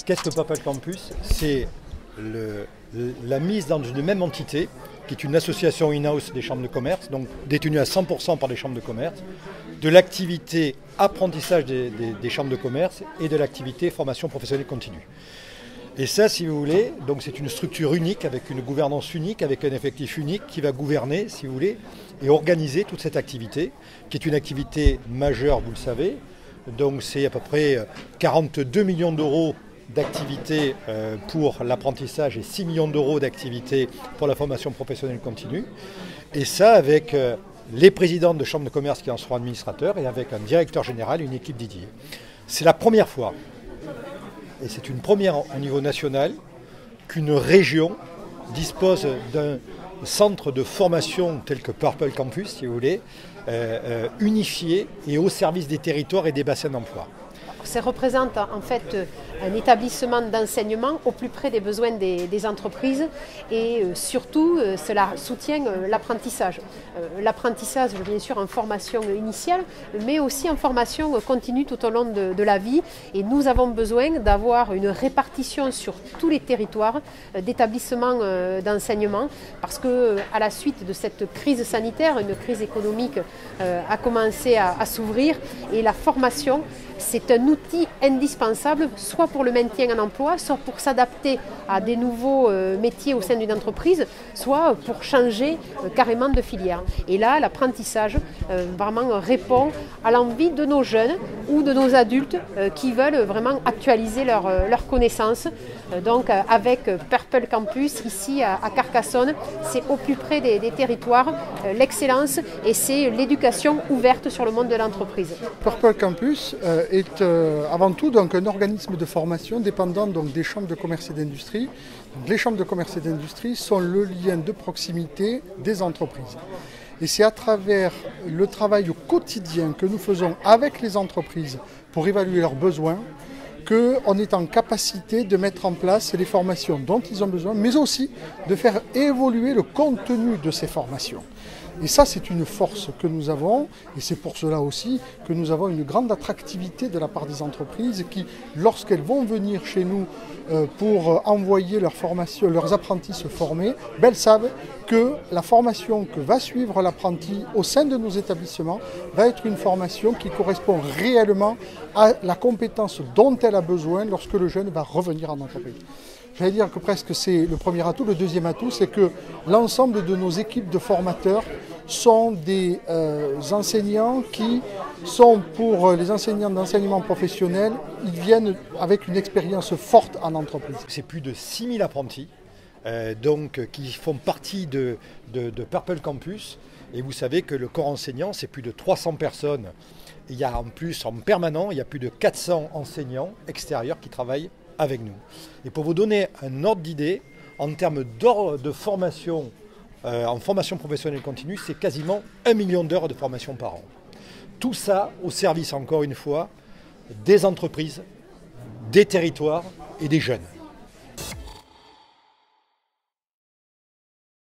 Qu'est-ce que Purple Campus? C'est la mise dans une même entité, qui est une association in-house des chambres de commerce, donc détenue à 100% par les chambres de commerce, de l'activité apprentissage des chambres de commerce et de l'activité formation professionnelle continue. Et ça, si vous voulez, donc c'est une structure unique, avec une gouvernance unique, avec un effectif unique qui va gouverner, si vous voulez, et organiser toute cette activité, qui est une activité majeure, vous le savez. Donc c'est à peu près 42 millions d'euros d'activité pour l'apprentissage et 6 millions d'euros d'activité pour la formation professionnelle continue. Et ça avec les présidents de chambres de commerce qui en seront administrateurs et avec un directeur général, une équipe dédiée. C'est la première fois, et c'est une première au niveau national, qu'une région dispose d'un centre de formation tel que Purple Campus, si vous voulez, unifié et au service des territoires et des bassins d'emploi. Ça représente en fait un établissement d'enseignement au plus près des besoins des entreprises et surtout cela soutient l'apprentissage. L'apprentissage bien sûr en formation initiale mais aussi en formation continue tout au long de la vie et nous avons besoin d'avoir une répartition sur tous les territoires d'établissements d'enseignement parce que à la suite de cette crise sanitaire, une crise économique a commencé à s'ouvrir et la formation c'est un outil indispensable, soit pour le maintien en emploi, soit pour s'adapter à des nouveaux métiers au sein d'une entreprise, soit pour changer carrément de filière. Et là, l'apprentissage vraiment répond à l'envie de nos jeunes ou de nos adultes qui veulent vraiment actualiser leurs connaissances. Donc avec Purple Campus, ici à Carcassonne, c'est au plus près des territoires, l'excellence et c'est l'éducation ouverte sur le monde de l'entreprise. Purple Campus est avant tout donc, un organisme de formation dépendant donc, des chambres de commerce et d'industrie. Les chambres de commerce et d'industrie sont le lien de proximité des entreprises. Et c'est à travers le travail au quotidien que nous faisons avec les entreprises pour évaluer leurs besoins qu'on est en capacité de mettre en place les formations dont ils ont besoin, mais aussi de faire évoluer le contenu de ces formations. Et ça, c'est une force que nous avons, et c'est pour cela aussi que nous avons une grande attractivité de la part des entreprises qui, lorsqu'elles vont venir chez nous pour envoyer leurs formations, leurs apprentis se former, elles savent que la formation que va suivre l'apprenti au sein de nos établissements va être une formation qui correspond réellement à la compétence dont elle a besoin lorsque le jeune va revenir en entreprise. J'allais dire que presque c'est le premier atout. Le deuxième atout, c'est que l'ensemble de nos équipes de formateurs sont des enseignants qui sont pour les enseignants d'enseignement professionnel, ils viennent avec une expérience forte en entreprise. C'est plus de 6000 apprentis qui font partie de Purple Campus. Et vous savez que le corps enseignant, c'est plus de 300 personnes. Il y a en plus, en permanent, il y a plus de 400 enseignants extérieurs qui travaillent avec nous. Et pour vous donner un ordre d'idée, en termes d'heures de formation, en formation professionnelle continue, c'est quasiment 1 million d'heures de formation par an. Tout ça au service, encore une fois, des entreprises, des territoires et des jeunes.